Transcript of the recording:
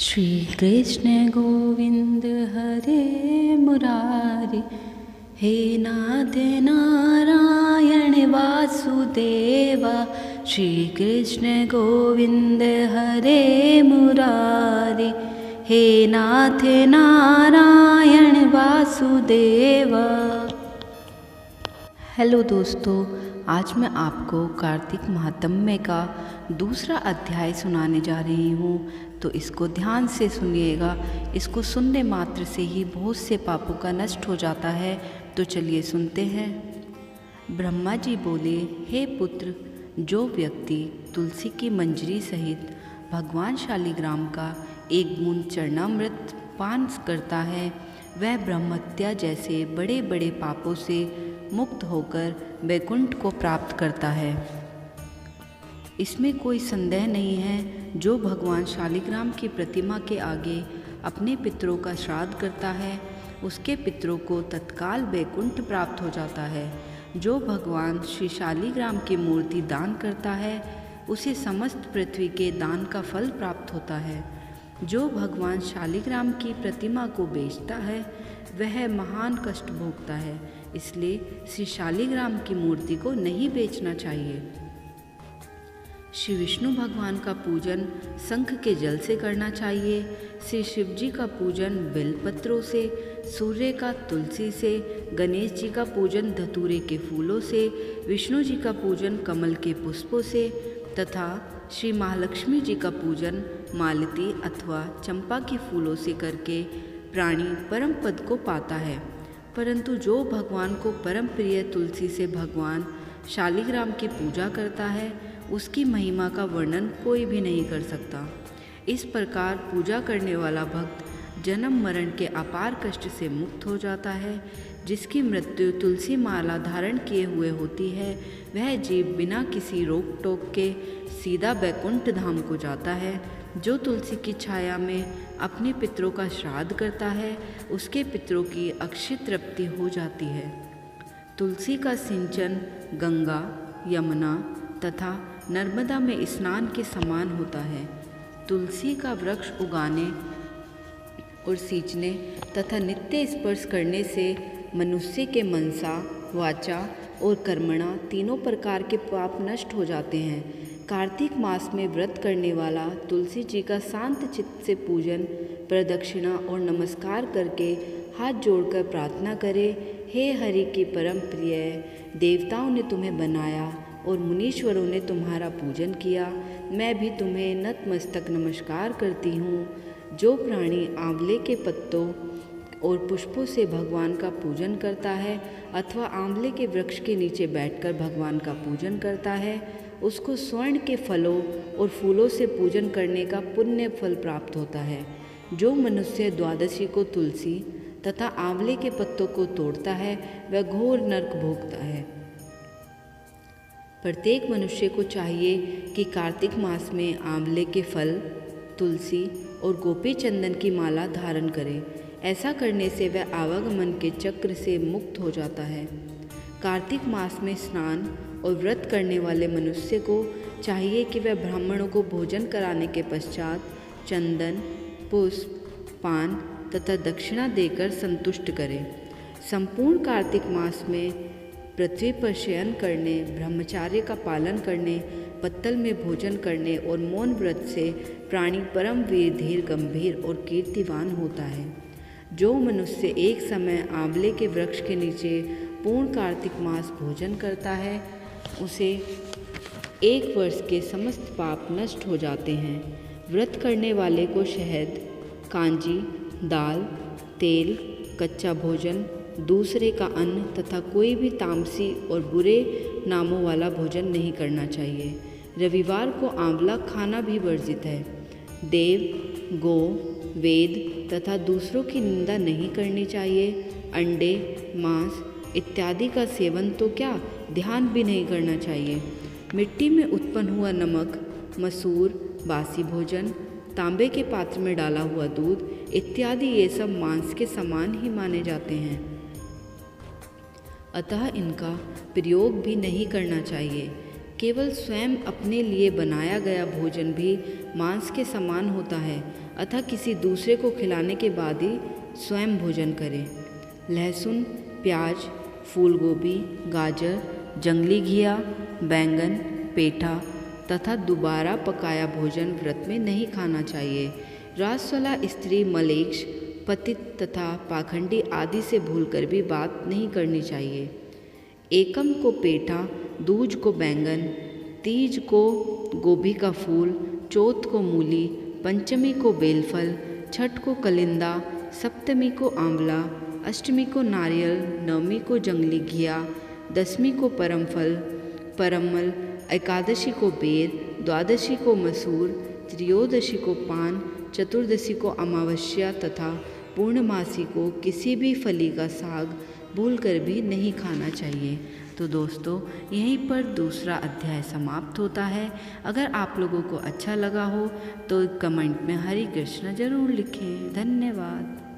श्री कृष्ण गोविंद हरे मुरारी, हे नाथ नारायण वासुदेवा। श्री कृष्ण गोविंद हरे मुरारी, हे नाथ Narayan Vasudeva. Hello दोस्तों, आज मैं आपको कार्तिक महात्म्य का दूसरा अध्याय सुनाने जा रही हूँ, तो इसको ध्यान से सुनिएगा। इसको सुनने मात्र से ही बहुत से पापों का नष्ट हो जाता है। तो चलिए सुनते हैं। ब्रह्मा जी बोले, हे पुत्र, जो व्यक्ति तुलसी की मंजरी सहित भगवान शालिग्राम का एक बूंद चरणामृत पान करता है, वह ब्रह्महत्या जैसे बड़े बड़े पापों से मुक्त होकर वैकुंठ को प्राप्त करता है। इसमें कोई संदेह नहीं है, जो भगवान शालिग्राम की प्रतिमा के आगे अपने पितरों का श्राद्ध करता है, उसके पितरों को तत्काल वैकुंठ प्राप्त हो जाता है। जो भगवान श्री शालिग्राम की मूर्ति दान करता है, उसे समस्त पृथ्वी के दान का फल प्राप्त होता है। जो भगवान शालिग्राम की प्रतिमा को बेचता है, वह महान कष्ट भोगता है। इसलिए श्री शालिग्राम की मूर्ति को नहीं बेचना चाहिए। श्री विष्णु भगवान का पूजन शंख के जल से करना चाहिए। श्री शिव जी का पूजन बेलपत्रों से, सूर्य का तुलसी से, गणेश जी का पूजन धतूरे के फूलों से, विष्णु जी का पूजन कमल के पुष्पों से तथा श्री महालक्ष्मी जी का पूजन मालती अथवा चंपा के फूलों से करके प्राणी परम पद को पाता है। परंतु जो भगवान को परम प्रिय तुलसी से भगवान शालिग्राम की पूजा करता है, उसकी महिमा का वर्णन कोई भी नहीं कर सकता। इस प्रकार पूजा करने वाला भक्त जन्म मरण के अपार कष्ट से मुक्त हो जाता है। जिसकी मृत्यु तुलसी माला धारण किए हुए होती है, वह जीव बिना किसी रोक टोक के सीधा वैकुंठ धाम को जाता है। जो तुलसी की छाया में अपने पितरों का श्राद्ध करता है, उसके पितरों की अक्षय तृप्ति हो जाती है। तुलसी का सिंचन गंगा, यमुना तथा नर्मदा में स्नान के समान होता है। तुलसी का वृक्ष उगाने और सींचने तथा नित्य स्पर्श करने से मनुष्य के मनसा, वाचा और कर्मणा तीनों प्रकार के पाप नष्ट हो जाते हैं। कार्तिक मास में व्रत करने वाला तुलसी जी का शांत चित्त से पूजन, प्रदक्षिणा और नमस्कार करके हाथ जोड़कर प्रार्थना करे, हे हरि की परम प्रिय, देवताओं ने तुम्हें बनाया और मुनीश्वरों ने तुम्हारा पूजन किया। मैं भी तुम्हें नतमस्तक नमस्कार करती हूँ। जो प्राणी आंवले के पत्तों और पुष्पों से भगवान का पूजन करता है अथवा आंवले के वृक्ष के नीचे बैठकर भगवान का पूजन करता है, उसको स्वर्ण के फलों और फूलों से पूजन करने का पुण्य फल प्राप्त होता है। जो मनुष्य द्वादशी को तुलसी तथा आंवले के पत्तों को तोड़ता है, वह घोर नरक भोगता है। प्रत्येक मनुष्य को चाहिए कि कार्तिक मास में आंवले के फल, तुलसी और गोपी चंदन की माला धारण करे। ऐसा करने से वह आवागमन के चक्र से मुक्त हो जाता है। कार्तिक मास में स्नान और व्रत करने वाले मनुष्य को चाहिए कि वह ब्राह्मणों को भोजन कराने के पश्चात चंदन, पुष्प, पान तथा दक्षिणा देकर संतुष्ट करे। संपूर्ण कार्तिक मास में पृथ्वी पर शयन करने, ब्रह्मचार्य का पालन करने, पत्तल में भोजन करने और मौन व्रत से प्राणी परम वीर, धीर, गंभीर और कीर्तिवान होता है। जो मनुष्य एक समय आंवले के वृक्ष के नीचे पूर्ण कार्तिक मास भोजन करता है, उसे 1 वर्ष के समस्त पाप नष्ट हो जाते हैं। व्रत करने वाले को शहद, कांजी, दाल, तेल, कच्चा भोजन, दूसरे का अन्न तथा कोई भी तामसी और बुरे नामों वाला भोजन नहीं करना चाहिए। रविवार को आंवला खाना भी वर्जित है। देव, गौ, वेद तथा दूसरों की निंदा नहीं करनी चाहिए। अंडे, मांस इत्यादि का सेवन तो क्या, ध्यान भी नहीं करना चाहिए। मिट्टी में उत्पन्न हुआ नमक, मसूर, बासी भोजन, तांबे के पात्र में डाला हुआ दूध इत्यादि ये सब मांस के समान ही माने जाते हैं, अतः इनका प्रयोग भी नहीं करना चाहिए। केवल स्वयं अपने लिए बनाया गया भोजन भी मांस के समान होता है, अतः किसी दूसरे को खिलाने के बाद ही स्वयं भोजन करें। लहसुन, प्याज, फूल गोभी, गाजर, जंगली घिया, बैंगन, पेठा तथा दोबारा पकाया भोजन व्रत में नहीं खाना चाहिए। राजस्वला स्त्री मलेच्छ, पतित तथा पाखंडी आदि से भूलकर भी बात नहीं करनी चाहिए। एकम को पेठा, दूज को बैंगन, तीज को गोभी का फूल, चौथ को मूली, पंचमी को बेलफल, छठ को कलिंदा, सप्तमी को आंवला, अष्टमी को नारियल, नवमी को जंगली घिया, दसवीं को परमल, एकादशी को बेर, द्वादशी को मसूर, त्रयोदशी को पान, चतुर्दशी को अमावस्या तथा पूर्णमासी को किसी भी फली का साग भूलकर भी नहीं खाना चाहिए। तो दोस्तों, यहीं पर दूसरा अध्याय समाप्त होता है। अगर आप लोगों को अच्छा लगा हो तो कमेंट में हरे कृष्ण ज़रूर लिखें। धन्यवाद।